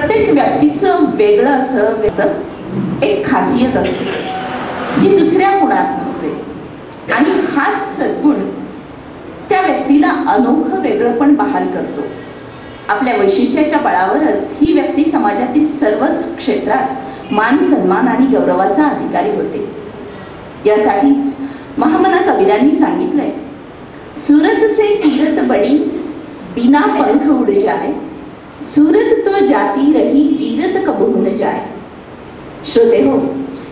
प्रत्येक व्यक्तीचं वेगळं असं एक खासियत असते जी दुसऱ्या गुणात नसते आणि हाच सद्गुण त्या व्यक्तीला अनोखं वेगळं पण बहाल करतो. आपल्या वैशिष्ट्याच्या बळावरच ही व्यक्ती समाजातील सर्वच क्षेत्रात मान सन्मान आणि गौरवाचा अधिकारी होते. यासाठीच महामना कबीरांनी सांगितलंय, सूरत से कीरत बड़ी बिना पंख उड़ जाए, सूरत तो जाती रही कीरत कबू न जाए. श्रोते हो,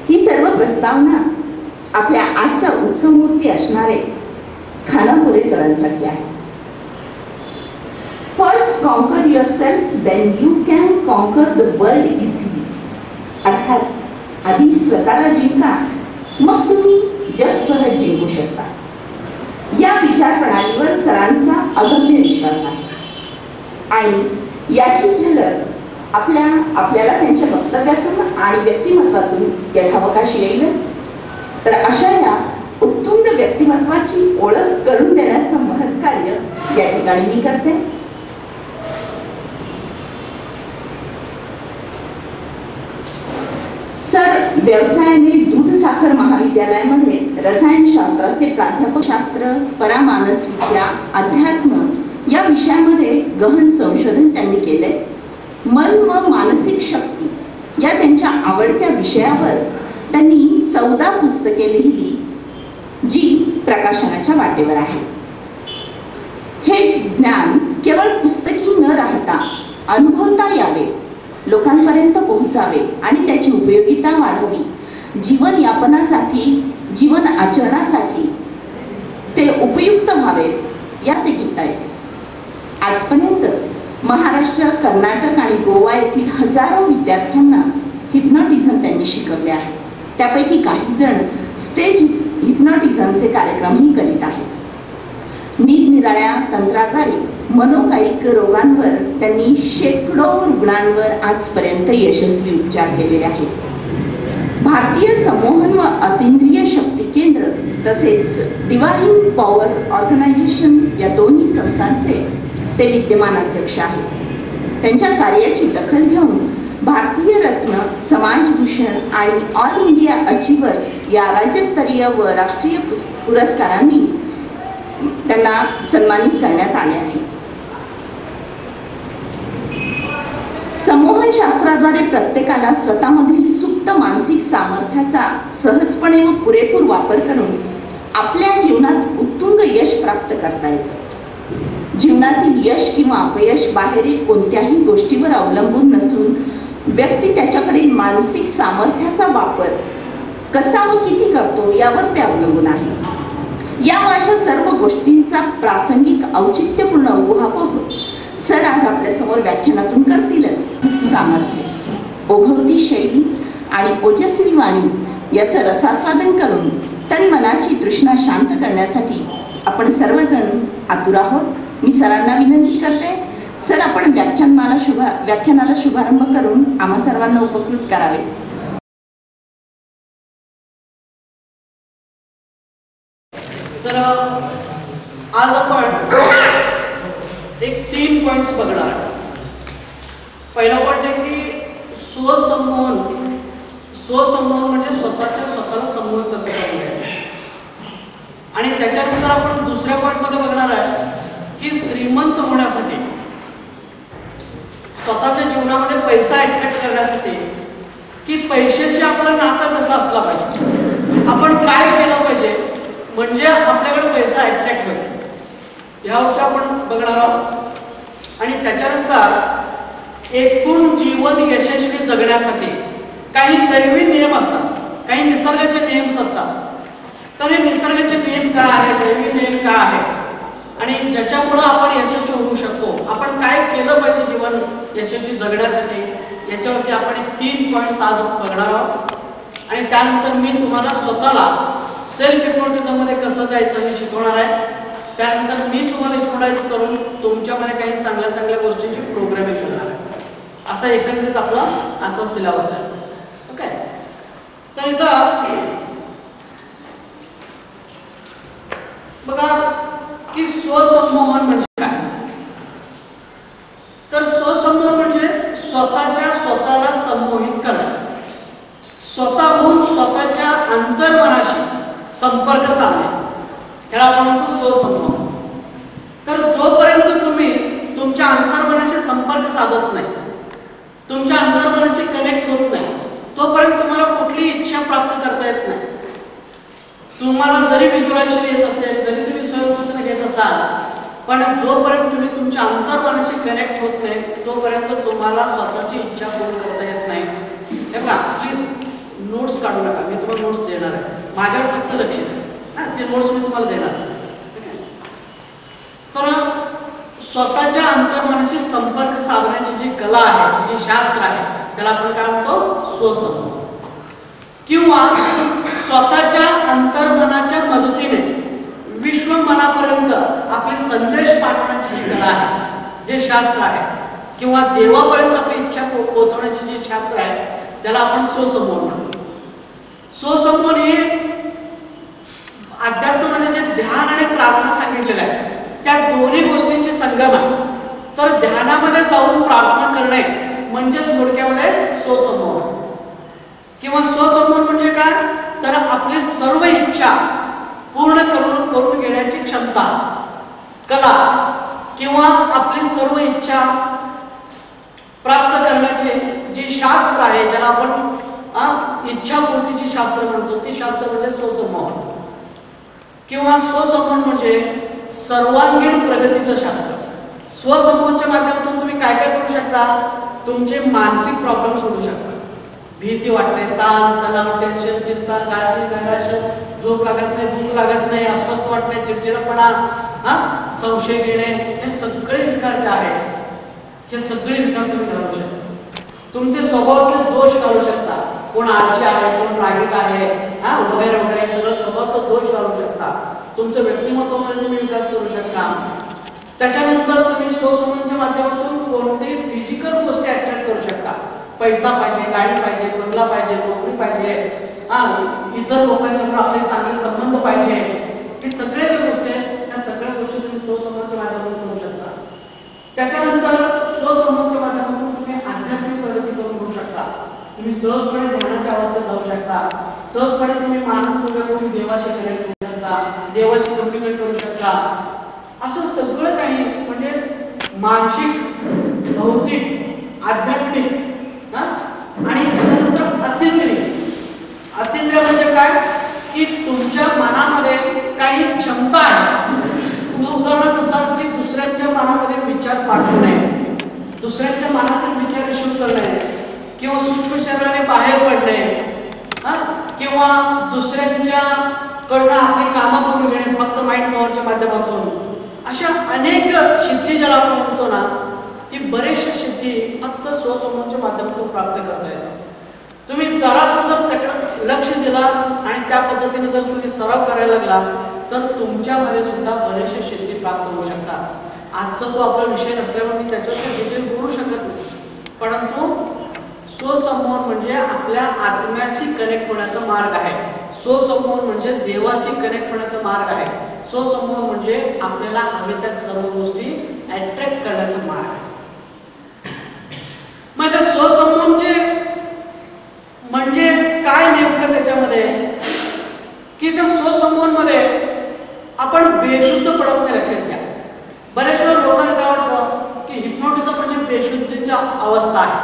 ही सर्व प्रस्तावना आपल्या आजच्या उत्सवमूर्ती असणारे खानापुरे सरांसाठी आहे. First conquer yourself, then you can conquer the world easily. अर्थात आधी स्वतःला जिंका, मग तुम्ही जग सहज जिंकू शकता. या विचार प्रणालीवर सरांचा अगम्य विश्वास आहे आणि याची झलक आपल्याला त्यांच्या वक्तव्यातून आणि व्यक्तिमत्वातून यथावकाश येईलच. तर अशा या उत्तुंग व्यक्तिमत्वाची ओळख करून देण्याचं महत् कार्य या ठिकाणी मी करते. सर व्यवसायाने दूध साखर महाविद्यालयामध्ये रसायनशास्त्राचे प्राध्यापक, शास्त्र, परामानसविद्या, अध्यात्म या विषयामध्ये गहन संशोधन त्यांनी केले. मन व मानसिक शक्ती या त्यांच्या आवडत्या विषयावर त्यांनी 14 पुस्तके लिहिली, जी प्रकाशनाच्या वाटेवर आहे. हे ज्ञान केवळ पुस्तकी न राहता अनुभवता यावे, लोकांपर्यंत पोहोचावे आणि त्याची उपयोगिता वाढावी. जीवन यापनासाठी, जीवन आचरणासाठी ते उपयुक्त व्हावेत यात ते गीत आहे. आजपर्यंत महाराष्ट्र, कर्नाटक आणि गोवा येथील हजारो विद्यार्थ्यांना हिप्नॉटिझम त्यांनी शिकवले आहे. त्यापैकी काही जण स्टेज हिप्नॉटिझमचे कार्यक्रमही करीत आहेत. निरनिराळ्या तंत्राद्वारे मनोकायिक रोगांवर त्यांनी शेकडो रुग्णांवर आजपर्यंत यशस्वी उपचार केलेले आहेत. भारतीय संमोहन व अतींद्रिय शक्ती केंद्र तसेच डिवाइन पॉवर ऑर्गनायझेशन या दोन्ही संस्थांचे ते विद्यमान अध्यक्ष आहेत. त्यांच्या कार्याची दखल घेऊन भारतीय रत्न, समाजभूषण आणि ऑल इंडिया अचिव्हर्स या राज्यस्तरीय व राष्ट्रीय पुरस्कारांनी त्यांना सन्मानित करण्यात आले आहे. संमोहन शास्त्राद्वारे प्रत्येकाला स्वतःमधील सुप्त मानसिक सामर्थ्याचा सहजपणे व पुरेपूर वापर करून आपल्या जीवनात उत्तुंग यश प्राप्त करता येतं. जीवनातील यश किंवा अपयश बाहेरील कोणत्याही गोष्टीवर अवलंबून नसून व्यक्ती त्याच्याकडील मानसिक सामर्थ्याचा वापर कसा व किती करतो यावर ते अवलंबून आहे. या अशा सर्व गोष्टींचा प्रासंगिक औचित्यपूर्ण उहापोह सर आज आपल्यासमोर व्याख्यानातून करतीलच. सामर्थ्य, ओघवती शैली आणि ओजस्वी वाणी याचं रसास्वादन करून तन मनाची तृष्णा शांत करण्यासाठी आपण सर्वजण आतुर आहोत. मी सरांना विनंती करते, सर आपण व्याख्यानाला शुभारंभ करून आम्हा सर्वांना उपकृत करावे. तर आज आपण एक 3 पॉइंट्स बघणार. पहिला पॉइंट आहे की स्वसंमोहन म्हणजे स्वतःला संमोहन कसं करायचं. आणि त्याच्यानंतर आपण दुसऱ्या पॉइंटमध्ये बघणार आहे की श्रीमंत होण्यासाठी, स्वतःच्या जीवनामध्ये पैसा अट्रॅक्ट करण्यासाठी की पैशाशी आपलं नातं कसं असलं पाहिजे, आपण काय केलं पाहिजे म्हणजे आपल्याकडे पैसा अट्रॅक्ट होईल, ह्यावरती आपण बघणार आहोत. आणि त्याच्यानंतर एकूण जीवन यशस्वी जगण्यासाठी काही दैवी नियम असतात, काही निसर्गाचे नियम असतात. तर हे निसर्गाचे नियम काय आहे, दैवी नियम काय आहे आणि ज्याच्यामुळं आपण यशस्वी होऊ शकतो, आपण काय केलं पाहिजे जीवन यशस्वी जगण्यासाठी, याच्यावरती आपण 3 पॉइंट्स आज बघणार आहोत. आणि त्यानंतर मी तुम्हाला स्वतःला सेल्फ हिप्नोटिझममध्ये कसं जायचं हे शिकवणार आहे. त्यानंतर मी तुम्हाला हिप्नोटाइज करून तुमच्यामध्ये काही चांगल्या चांगल्या गोष्टींची प्रोग्रामिंग करणार आहे. असा एकंदरीत आपला आजचा सिलेबस आहे. ओके, तर इथं बघा की स्वसंमोहन म्हणजे काय. तर स्वसंमोहन म्हणजे स्वतःच्या स्वतःहून स्वतःच्या अंतर्मनाशी संपर्क साधणे, त्याला आपण म्हणतो स्वसंमोहन. तर जोपर्यंत तुम्ही तुमच्या अंतर्मनाशी संपर्क साधत नाही, तुमच्या अंतर्मनाशी कनेक्ट होत नाही, तोपर्यंत तुम्हाला कुठली इच्छा प्राप्त करता येत नाही. तुम्हाला जरी व्हिज्युअलायझेशन येत असेल, जरी तुम्ही स्वयंसूचना घेत असाल, पण जोपर्यंत तुम्ही तुमच्या अंतर्मनाशी कनेक्ट होत नाही तोपर्यंत तुम्हाला स्वतःची इच्छा पूर्ण करता येत नाही. हे बघा, प्लीज नोट्स काढू नका, मी तुम्हाला नोट्स देणार आहे. माझ्यावर कसं लक्ष द्या, ते नोट्स मी तुम्हाला देणार. तर स्वतःच्या अंतर्मनाशी संपर्क साधण्याची जी कला आहे, जी शास्त्र आहे, त्याला आपण काय म्हणतो? स्वसंमोहन. किंवा स्वतःच्या अंतर्मनाच्या मदतीने विश्वमनापर्यंत आपले संदेश पाठवण्याची जी कला आहे, जे शास्त्र आहे, किंवा देवापर्यंत आपली इच्छा पोहोचवण्याची जी शास्त्र आहे, त्याला आपण स्वसंमोहन म्हणतो. स्वसंमोहन हे अध्यात्मामध्ये जे ध्यान आणि प्रार्थना सांगितलेलं आहे, त्या दोन्ही गोष्टींची संगम आहे. तर ध्यानामध्ये जाऊन प्रार्थना करणे म्हणजेच थोडक्यामध्ये स्वसंमोहन. किंवा स्वसंमोहन म्हणजे काय? तर आपली सर्व इच्छा पूर्ण करून घेण्याची क्षमता, कला, किंवा आपली सर्व इच्छा प्राप्त करण्याचे जे शास्त्र आहे, ज्याला आपण इच्छापूर्तीची शास्त्र म्हणतो, ते शास्त्र म्हणजे स्वसंमोहन. किंवा स्वसंमोहन म्हणजे सर्वांगीण प्रगतीचं शास्त्र. स्वसंमोहनच्या माध्यमातून तुम्ही काय काय करू शकता? तुमचे मानसिक प्रॉब्लेम सोडू शकता. भीती वाटणे, ताण तणाव, टेन्शन, चिंता, काळजी, नैराश्य, झोप लागत नाही, भूक लागत नाही, अस्वस्थ वाटणे, चिडचिडपणा, संशय घेणे, हे सगळे विकार जे आहेत, हे सगळे विकार तुम्ही घालू शकता. तुमचे स्वभावाचे दोष घालू शकता. कोण आळशी आहे, कोण रागीट आहे, वगैरे वगैरे सगळं स्वभावाचा दोष घालू शकता. तुमचं व्यक्तिमत्वामध्ये तुम्ही विकास करू शकता. त्याच्यानंतर तुम्ही स्वसंमोहनच्या माध्यमातून कोणतेही फिजिकल गोष्टी अट्रॅक्ट करू शकता. पैसा पाहिजे, गाडी पाहिजे, बंगला पाहिजे, नोकरी पाहिजे, इतर लोकांच्याबरोबर आपले चांगले संबंध पाहिजे, हे सगळ्या ज्या गोष्टी आहेत, त्या सगळ्या गोष्टी तुम्ही स्वसंमोहनच्या माध्यमातून करू शकता. त्याच्यानंतर स्वसंमोहनच्या माध्यमातून तुम्ही आध्यात्मिक प्रगती करून घेऊ शकता. तुम्ही सहजपणे ध्यानाच्या अवस्थेत जाऊ शकता. सहजपणे तुम्ही मानसपूर्वक तुम्ही देवाशी कनेक्ट करू शकता, देवाशी कम्युनिकेट करू शकता. असं सगळं काही म्हणजे मानसिक, भौतिक, आध्यात्मिक आणि त्याच्यानंतर अतिंद्रिय. अतिंद्रिय म्हणजे काय? की तुमच्या मनामध्ये काही क्षमता आहे. उदाहरणार्थ सांग की दुसऱ्यांच्या मनामध्ये विचार पाठवणे, दुसऱ्यांच्या मनातील विचार रिसीव्ह करणे, किंवा सूक्ष्म शरीराने बाहेर पडणे, किंवा दुसऱ्यांच्या कडनं आपली कामं करून घेणे फक्त माइंड पॉवरच्या माध्यमातून. अशा अनेक सिद्धी ज्याला आपण म्हणतो ना, ही बरेचशा सिद्धी फक्त स्वसंमोहनच्या माध्यमातून प्राप्त करता येतात. तुम्ही जरासं जर त्याकडे लक्ष दिला आणि त्या पद्धतीने जर तुम्ही सराव करायला लागला तर तुमच्यामध्ये सुद्धा बरेचशा सिद्धी प्राप्त होऊ शकतात. आजचा तो आपला विषय नसल्यामुळे मी त्याच्यावर डिटेल बोलू शकत नाही, परंतु स्वसंमोहन म्हणजे आपल्या आत्म्याशी कनेक्ट होण्याचा मार्ग आहे. स्वसंमोहन म्हणजे देवाशी कनेक्ट होण्याचा मार्ग आहे. स्वसंमोहन म्हणजे आपल्याला हवे त्या सर्व गोष्टी अट्रॅक्ट करण्याचा मार्ग आहे. मग स्वसंमोहनचे म्हणजे काय नेमकं त्याच्यामध्ये, की त्या स्वसंमोहन मध्ये आपण बेशुद्ध पडत नाही. लक्षात घ्या, बऱ्याच वेळा लोकांना काय वाटतं की हिप्नोटिझम म्हणजे बेशुद्धीची अवस्था आहे,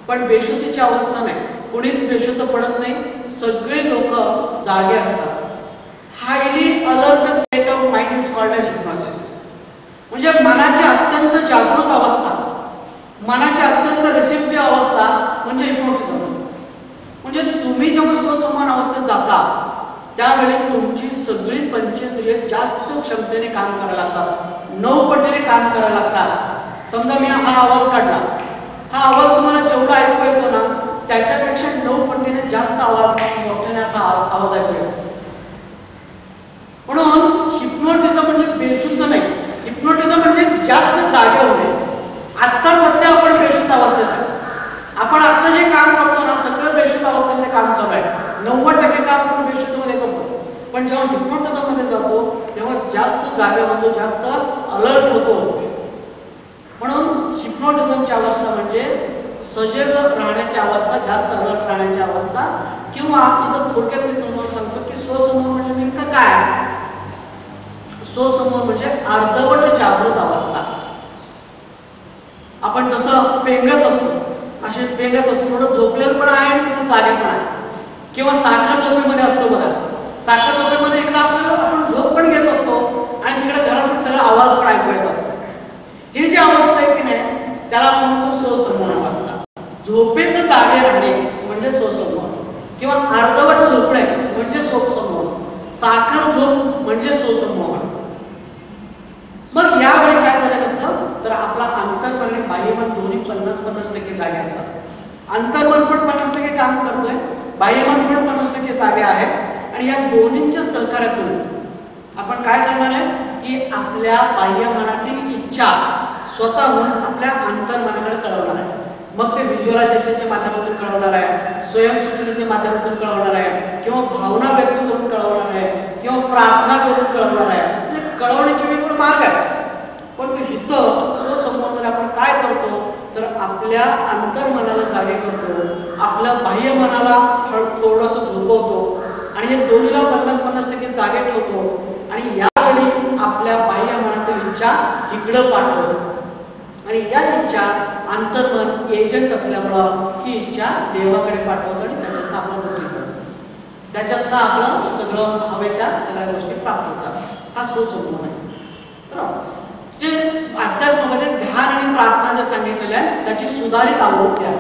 पण बेशुद्धीची अवस्था नाही. कुणीच बेशुद्ध पडत नाही. सगळे लोक जागे असतात. Highly alert state of mind is called as hypnosis. म्हणजे मनाची अत्यंत जागृत अवस्था, मनाची अत्यंत रिसेप्टिव्ह अवस्था म्हणजे हिप्नोटिझम. म्हणजे तुम्ही जेव्हा स्वसंमोहन अवस्थेत जाता त्यावेळी तुमची सगळी पंचेंद्रिय जास्त क्षमतेने काम करायला लागतात, 9 पटीने काम करायला लागतात. समजा मी हा आवाज काढला, हा आवाज तुम्हाला जेवढा ऐकू येतो ना त्याच्यापेक्षा 9 पटीने जास्त आवाज, मोठ्याने असा आवाज ऐकू येतो. म्हणून हिप्नोटिझम म्हणजे बेशुद्ध नाही. हिप्नोटिझम म्हणजे जास्त जागे होणे. आत्ता सध्या आपण बेशुद्ध अवस्थेत आहे. आपण आत्ता जे काम करतो ना सगळं बेशुद्ध अवस्थेमध्ये काम चालू आहे. 90% काम आपण बेशुद्ध मध्ये करतो. पण जेव्हा हिप्नोटिझम मध्ये जातो तेव्हा जास्त जागे होतो, जास्त अलर्ट होतो. म्हणून हिप्नोटिझमची अवस्था म्हणजे सजग राहण्याची अवस्था, जास्त अलर्ट राहण्याची अवस्था, किंवा इथं थोडक्यात मी तुम्हाला सांगतो की स्वसमूह म्हणजे नेमकं काय. स्वसमूह म्हणजे अर्धवट जागृत अवस्था. आपण जसं पेंगत असतो, असे पेंगत असतो, थोडं झोपलेलं पण आहे आणि थोडं जागे पण आहे. किंवा साखर झोपेमध्ये असतो बघा, साखर झोपेमध्ये एकदा आपल्याला आपण झोप पण घेत असतो आणि तिकडे घरातील सगळा आवाज पण ऐकू येत असतो. ही जी अवस्था आहे की नाही, त्याला आपण म्हणतो स्वसमूह अवस्था. झोपेत जागे राहणे म्हणजे स्वसमूह, किंवा अर्धवट झोपणे म्हणजे स्वसमूह, साखर झोप म्हणजे स्वसमूह. मग यावेळी काय झालेलं असतं तर आपला अंतर्मन आणि बाह्यमन दोन्ही 50-50% जागे असतात. अंतर्मन पण 50% काम करतोय, बाह्यमन पण 50% जागे आहे. आणि या दोन्हींच्या सहकार्यातून आपण काय करणार आहे की आपल्या बाह्यमनातील इच्छा स्वतःहून आपल्या अंतर्मनाकडे कळवणार आहे. मग ते व्हिज्युअलायझेशनच्या माध्यमातून कळवणार आहे, स्वयंसूचनेच्या माध्यमातून कळवणार आहे, किंवा भावना व्यक्त करून कळवणार आहे, किंवा प्रार्थना करून कळवणार आहे. म्हणजे कळवण्याचे वेगवेगळे मार्ग आहेत. पण इथं स्वसमूहामध्ये आपण काय करतो तर आपल्या अंतर्मनाला जागे करतो, आपल्या बाह्यमनाला थोडंसं झोपवतो आणि हे दोन्हीला 50-50% जागे ठेवतो. आणि यावेळी आपल्या बाह्यमनातील इच्छा इकडं पाठवतो आणि या इच्छा अंतर्मन एजंट असल्यामुळं ही इच्छा देवाकडे पाठवतो आणि त्याच्यातनं आपलं नसीब होतं, त्याच्यातनं आपलं सगळं हवे त्या सगळ्या गोष्टी प्राप्त होतात. हा स्वसमूह आहे. बरोबर. जे अध्यात्मामध्ये ध्यान आणि प्रार्थना जे सांगितलेले आहे त्याची सुधारित आवृत्ती आहे.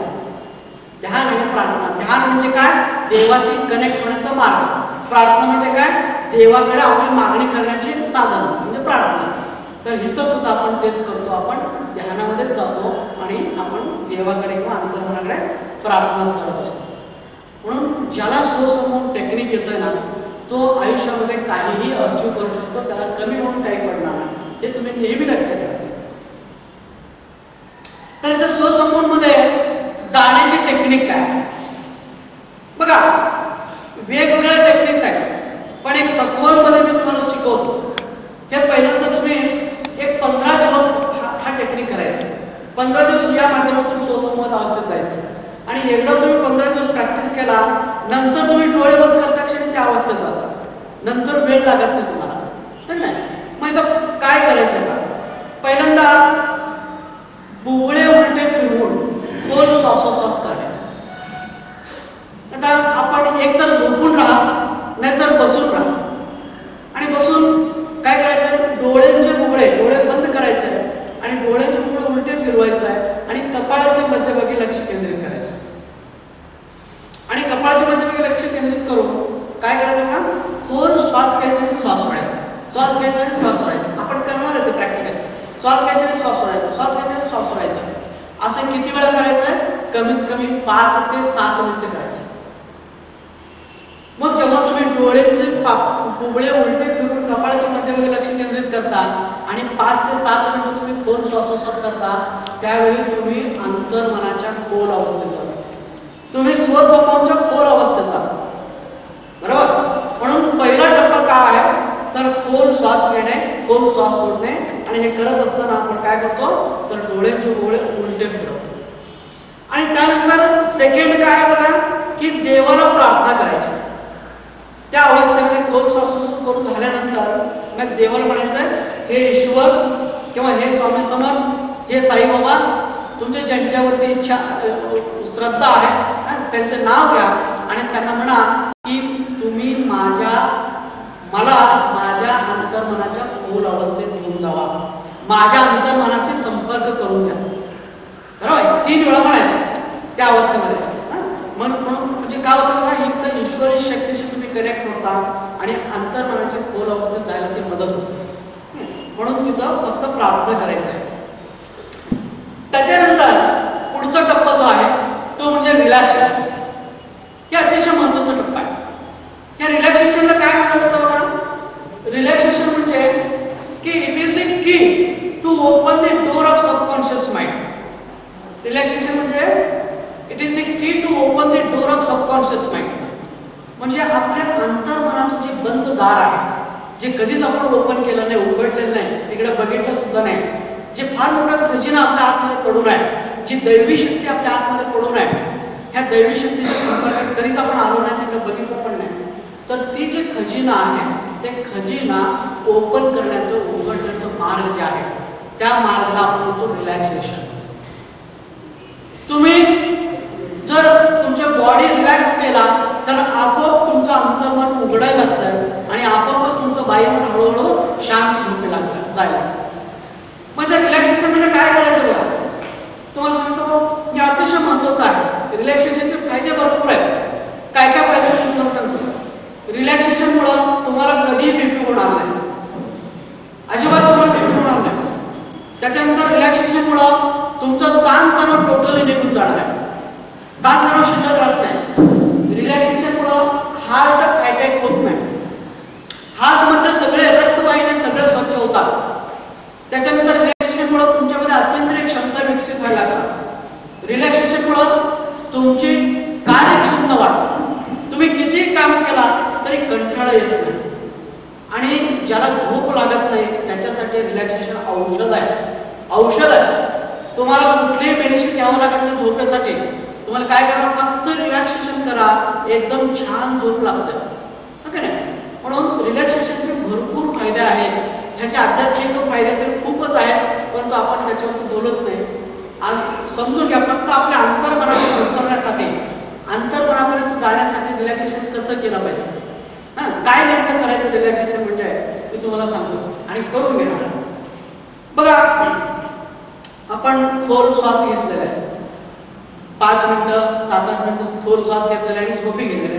ध्यान आणि प्रार्थना. ध्यान म्हणजे काय, देवाशी कनेक्ट होण्याचा मार्ग. प्रार्थना म्हणजे काय, देवाकडे आपली मागणी करण्याची साधन म्हणजे प्रार्थना. तर इथं सुद्धा आपण तेच करतो, आपण ध्यानामध्ये जातो आणि आपण देवाकडे किंवा अंतर्मनाकडे प्रार्थनाच करत असतो. म्हणून ज्याला स्वसमूह टेक्निक येतंय ना तो आयुष्यामध्ये काहीही अचीव करू शकतो, त्याला कमी होऊन काही पडणार नाही. हे तुम्ही नेहमी लक्षात ठेवायचे. तर इथं स्वसमूहामध्ये जाण्याची टेक्निक काय बघा, वेगवेगळ्या टेक्निक्स आहेत, पण एक सखोलमध्ये मी तुम्हाला शिकवतो. हे पहिल्यांदा तुम्ही एक 15 दिवस हा टेक्निक करायचा. 15 दिवस या माध्यमातून स्वसमूह अवस्थेत जायचं आणि एकदा तुम्ही 15 दिवस प्रॅक्टिस केला नंतर तुम्ही डोळे बंद करता क्षणी त्या अवस्थेत जाता. नंतर वेळ लागत नाही तुम्हाला, नाही. मग इथं काय करायचं का, पहिल्यांदा बुबळे उलटे फिरवून खोल श्वासोश्वास करणे. आता आपण एकतर झोपून राहा नाहीतर बसून राहा. आणि बसून काय करायचं, डोळे बंद करायचे आहे आणि डोळ्याचे बुबळे उलटे फिरवायचे आहे आणि कपाळाच्या मध्यभागी लक्ष केंद्रित करायचं. आणि कपाळाच्या मध्यभागी लक्ष केंद्रित करून काय करायचं का, खोल श्वास घ्यायचा आणि श्वास सोडायचा, श्वास घ्यायचा आणि श्वास सोडायचा. आपण करणार आहे ते प्रॅक्टिकल. श्वास घ्यायचा आणि श्वास सोडायचा, श्वास घ्यायचा आणि श्वास सोडायचा. असं किती वेळा करायचं आहे, कमीत कमी 5 ते 7 मिनिटं करायचं. मग जेव्हा तुम्ही डोळ्याचे बुबळे उलटे फिरून कपाळाच्या मध्यभागी लक्ष केंद्रित करता आणि 5 ते 7 मिनिटं तुम्ही खोल श्वासोश्वास करता, त्यावेळी तुम्ही अंतर्मनाच्या खोल अवस्थेत जाता, तुम्ही स्वसमूहाच्या खोल अवस्थेत जाता. बरोबर. म्हणून पहिला टप्पा काय आहे तर खोल श्वास घेणे, खोल श्वास सोडणे. आणि हे करत असताना आपण काय करतो तर डोळ्यांचे बुबळे उलटे फिरवतो. आणि त्यानंतर सेकंड काय आहे बघा की देवाला प्रार्थना करायची. त्या अवस्थेमध्ये खोल श्वास करून झाल्यानंतर मग देवाला म्हणायचं, हे ईश्वर किंवा हे स्वामी समर्थ, हे साईबाबा, तुमच्या ज्यांच्यावरती इच्छा श्रद्धा आहे त्यांचं नाव घ्या आणि त्यांना म्हणा की तुम्ही मला माझ्या अंतर्मनाच्या खोल अवस्थेत घेऊन जावा, माझ्या अंतर्मनाशी संपर्क करून द्या. बरोबर. 3 वेळा म्हणायचं त्या अवस्थेमध्ये. म्हणजे काय होतं बघा, एक तर ईश्वरी शक्तीशी तुम्ही कनेक्ट होता आणि अंतर्मनाच्या खोल अवस्थेत जायला ती मदत होते. म्हणून तिथं फक्त प्रार्थना करायचं आहे. त्याच्यानंतर पुढचा टप्पा जो आहे तो म्हणजे रिलॅक्सेशन. हे अतिशय महत्त्वाचा टप्पा आहे. या रिलॅक्सेशनला काय म्हटलं जातं बघा, रिलॅक्सेशन म्हणजे की it is the key to open the door of subconscious mind. Relaxation म्हणजे it is the key to open the door of subconscious mind. म्हणजे आपल्या अंतर्मनाचं जे बंद दार आहे, जे कधीच आपण ओपन केलं नाही, उघडलेलं नाही, तिकडे बघितलं सुद्धा नाही, जे फार मोठा खजिना आपल्या आतमध्ये पडून आहे, जी दैवी शक्ती आपल्या आतमध्ये पडून आहे, ह्या दैवी शक्तीशी संपर्क कधीच आपण आलो नाही, तिकडे बघितलं पण नाही, तर ती जे खजिना आहे ते खजिना ओपन करण्याचं, उघडण्याचं मार्ग जे आहे त्या मार्गाला आपण म्हणतो रिलॅक्सेशन. तुम्ही जर तुमच्या बॉडी रिलॅक्स केला तर आपोआप तुमचं अंतर्मन उघडायला लागतं आणि आपोआपच तुमचं बाह्यमन हळूहळू शांत झोपे लागतं जायला. मग रिलॅक्सेशन म्हणजे काय करायचं बघा, तुम्हाला सांगतो हे अतिशय महत्वाचं आहे. रिलॅक्सेशनचे फायदे भरपूर आहेत. काय काय फायदे मी तुम्हाला सांगतो. रिलॅक्सेशनमुळं तुम्हाला कधीही बीपी होणार नाही, अजिबात तुम्हाला बीपी होणार नाही. त्याच्यानंतर रिलॅक्सेशनमुळं तुमचं ताणतणाव टोटली निघून जाणार आहे, ताणतणाव शिल्लक राहत नाही. रिलॅक्सेशनमुळं हार्ट अटॅक होत नाही, हार्टमधले सगळे रक्तवाहिन्या सगळे स्वच्छ होतात. त्याच्यानंतर रिलॅक्सेशनमुळं तुमच्यामध्ये अत्यंत क्षमता विकसित व्हायला लागतात. रिलॅक्सेशनमुळं तुमची कार्यक्षमता वाढते. तुम्ही किती काम केला तरी कंटाळा येत नाही. आणि ज्याला झोप लागत नाही त्याच्यासाठी रिलॅक्सेशन औषध आहे, औषध आहे. तुम्हाला कुठलेही मेडिसिन घ्यावं लागत नाही झोपेसाठी. तुम्हाला काय करावं, फक्त रिलॅक्सेशन करा, एकदम छान झोप लागते. ओके नाही. म्हणून रिलॅक्सेशनचे भरपूर फायदे आहेत. ह्याचे आध्यात्मिक फायदे तर खूपच आहेत, परंतु आपण त्याच्यावर बोलत नाही. आज समजून घ्या, फक्त आपल्या अंतर्मनाला उतरण्यासाठी, अंतर्मनापर्यंत जाण्यासाठी रिलॅक्सेशन कसं केलं पाहिजे, काय नेमकं करायचं रिलॅक्सेशन म्हणजे मी तुम्हाला सांगतो आणि करून घेणार. बघा, आपण खोल श्वास घेतलेला आहे, 5 मिनिटं 7-8 मिनिटं खोल श्वास घेतलेला आणि झोपी गेले.